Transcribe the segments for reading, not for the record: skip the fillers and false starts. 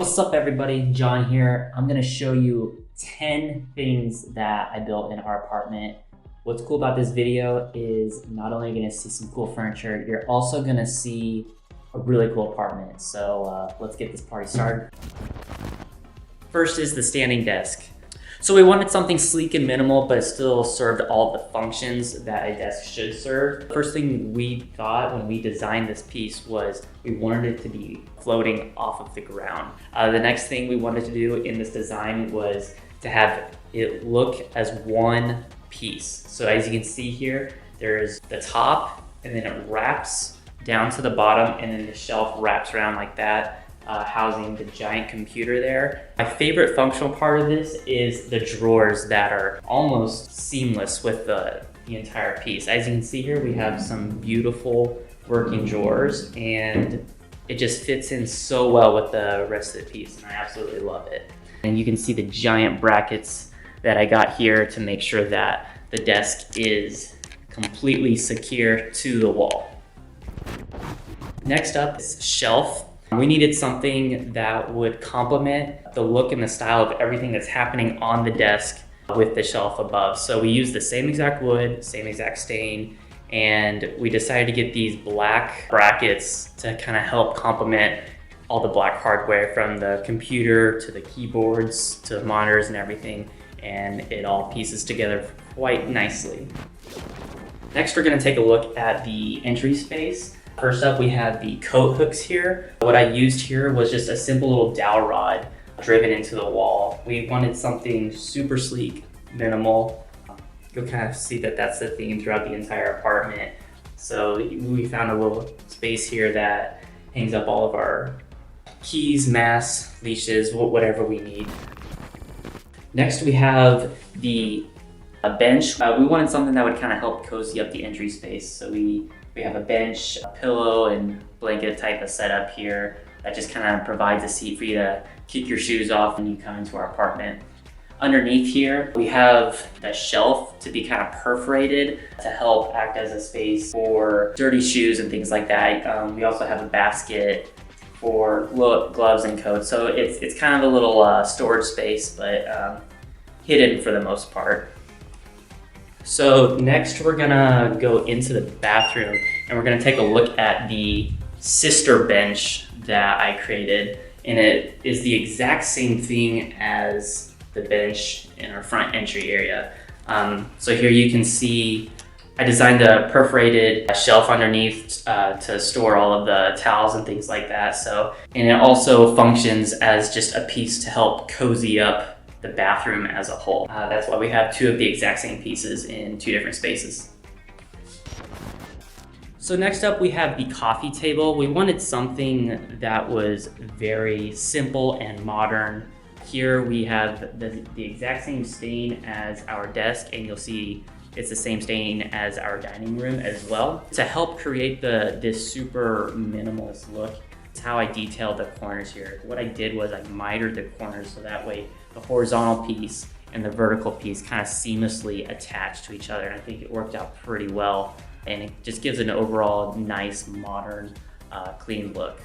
What's up everybody, John here. I'm gonna show you 10 things that I built in our apartment. What's cool about this video is not only gonna see some cool furniture, you're also gonna see a really cool apartment. So let's get this party started. First is the standing desk. So we wanted something sleek and minimal, but it still served all the functions that a desk should serve. The first thing we thought when we designed this piece was we wanted it to be floating off of the ground. The next thing we wanted to do in this design was to have it look as one piece. So as you can see here, there's the top and then it wraps down to the bottom and then the shelf wraps around like that. Housing the giant computer there. My favorite functional part of this is the drawers that are almost seamless with the entire piece. As you can see here, we have some beautiful working drawers and it just fits in so well with the rest of the piece and I absolutely love it. And you can see the giant brackets that I got here to make sure that the desk is completely secure to the wall. Next up is shelf. We needed something that would complement the look and the style of everything that's happening on the desk with the shelf above. So we used the same exact wood, same exact stain, and we decided to get these black brackets to kind of help complement all the black hardware from the computer to the keyboards to the monitors and everything, and it all pieces together quite nicely. Next, we're going to take a look at the entry space. First up, we have the coat hooks here. What I used here was just a simple little dowel rod driven into the wall. We wanted something super sleek, minimal. You'll kind of see that that's the theme throughout the entire apartment. So we found a little space here that hangs up all of our keys, masks, leashes, whatever we need. Next, we have the bench. We wanted something that would kind of help cozy up the entry space. So we have a bench, a pillow, and blanket type of setup here that just kind of provides a seat for you to kick your shoes off when you come into our apartment. Underneath here, we have the shelf to be kind of perforated to help act as a space for dirty shoes and things like that. We also have a basket for gloves and coats. So it's kind of a little storage space, but hidden for the most part. So next we're gonna go into the bathroom and we're gonna take a look at the sister bench that I created, and it is the exact same thing as the bench in our front entry area. So here you can see I designed a perforated shelf underneath to store all of the towels and things like that. And it also functions as just a piece to help cozy up the bathroom as a whole. That's why we have two of the exact same pieces in two different spaces. So next up we have the coffee table. We wanted something that was very simple and modern. Here we have the exact same stain as our desk, and you'll see it's the same stain as our dining room as well. To help create this super minimalist look, it's how I detailed the corners here. What I did was I mitered the corners so that way the horizontal piece and the vertical piece kind of seamlessly attached to each other. And I think it worked out pretty well. And it just gives an overall nice, modern, clean look.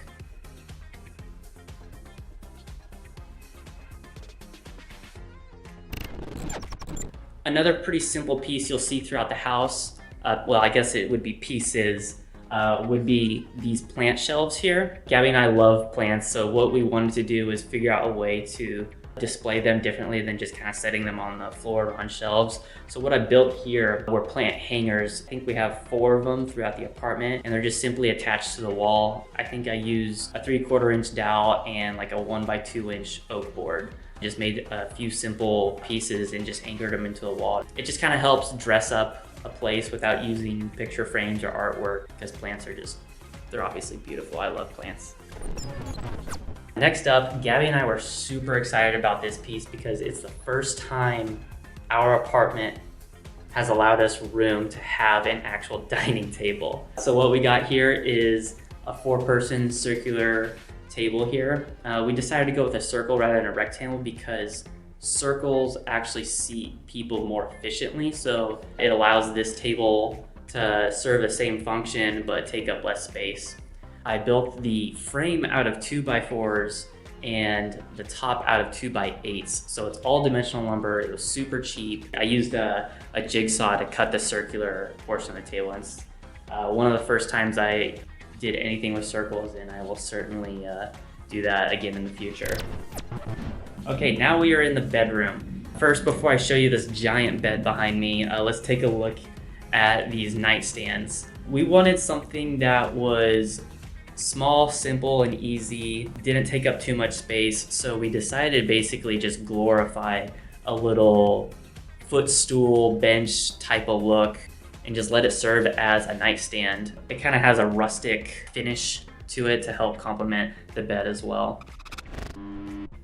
Another pretty simple piece you'll see throughout the house, well, I guess it would be pieces, would be these plant shelves here. Gabby and I love plants, so what we wanted to do is figure out a way to display them differently than just kind of setting them on the floor or on shelves. So what I built here were plant hangers. I think we have 4 of them throughout the apartment, and they're just simply attached to the wall. I think I used a 3/4 inch dowel and like a 1x2 inch oak board. Just made a few simple pieces and just anchored them into the wall. It just kind of helps dress up a place without using picture frames or artwork, because plants are they're obviously beautiful. I love plants. Next up, Gabby and I were super excited about this piece because it's the first time our apartment has allowed us room to have an actual dining table. So what we got here is a 4-person circular table here. We decided to go with a circle rather than a rectangle because circles actually seat people more efficiently. So it allows this table to serve the same function but take up less space. I built the frame out of 2x4s and the top out of 2x8s. So it's all dimensional lumber. It was super cheap. I used a jigsaw to cut the circular portion of the table. It's one of the first times I did anything with circles, and I will certainly do that again in the future. Okay, now we are in the bedroom. First, before I show you this giant bed behind me, let's take a look at these nightstands. We wanted something that was small, simple, and easy, didn't take up too much space, so we decided basically just glorify a little footstool bench type of look and just let it serve as a nightstand. It kind of has a rustic finish to it to help complement the bed as well.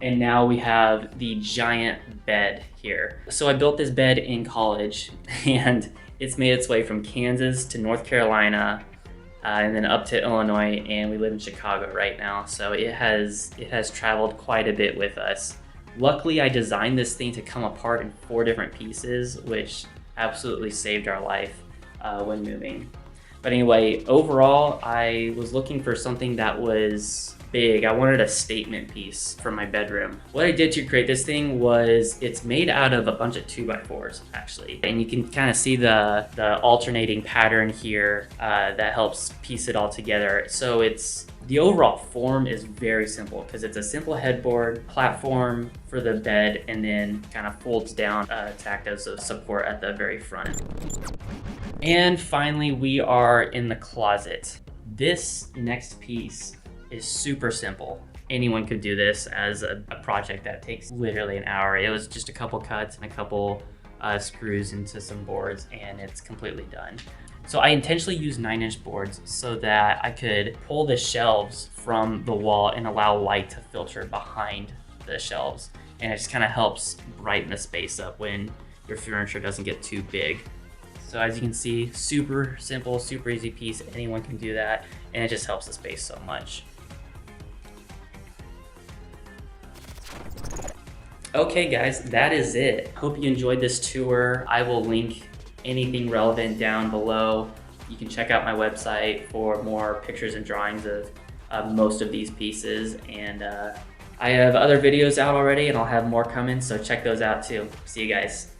And now we have the giant bed here. So I built this bed in college, and it's made its way from Kansas to North Carolina, and then up to Illinois, and we live in Chicago right now. So it has traveled quite a bit with us. Luckily, I designed this thing to come apart in 4 different pieces, which absolutely saved our life when moving. But anyway, overall, I was looking for something that was big. I wanted a statement piece for my bedroom. What I did to create this thing was, it's made out of a bunch of 2x4s actually. And you can kind of see the alternating pattern here that helps piece it all together. So the overall form is very simple because it's a simple headboard, platform for the bed, and then kind of folds down to act as a support at the very front. And finally, we are in the closet. This next piece is super simple. Anyone could do this as a project that takes literally an hour. It was just a couple cuts and a couple screws into some boards, and it's completely done. So I intentionally used 9-inch boards so that I could pull the shelves from the wall and allow light to filter behind the shelves. And it just kind of helps brighten the space up when your furniture doesn't get too big. So as you can see, super simple, super easy piece. Anyone can do that, and it just helps the space so much. Okay guys, that is it. Hope you enjoyed this tour. I will link anything relevant down below. You can check out my website for more pictures and drawings of most of these pieces. And I have other videos out already, and I'll have more coming, so check those out too. See you guys.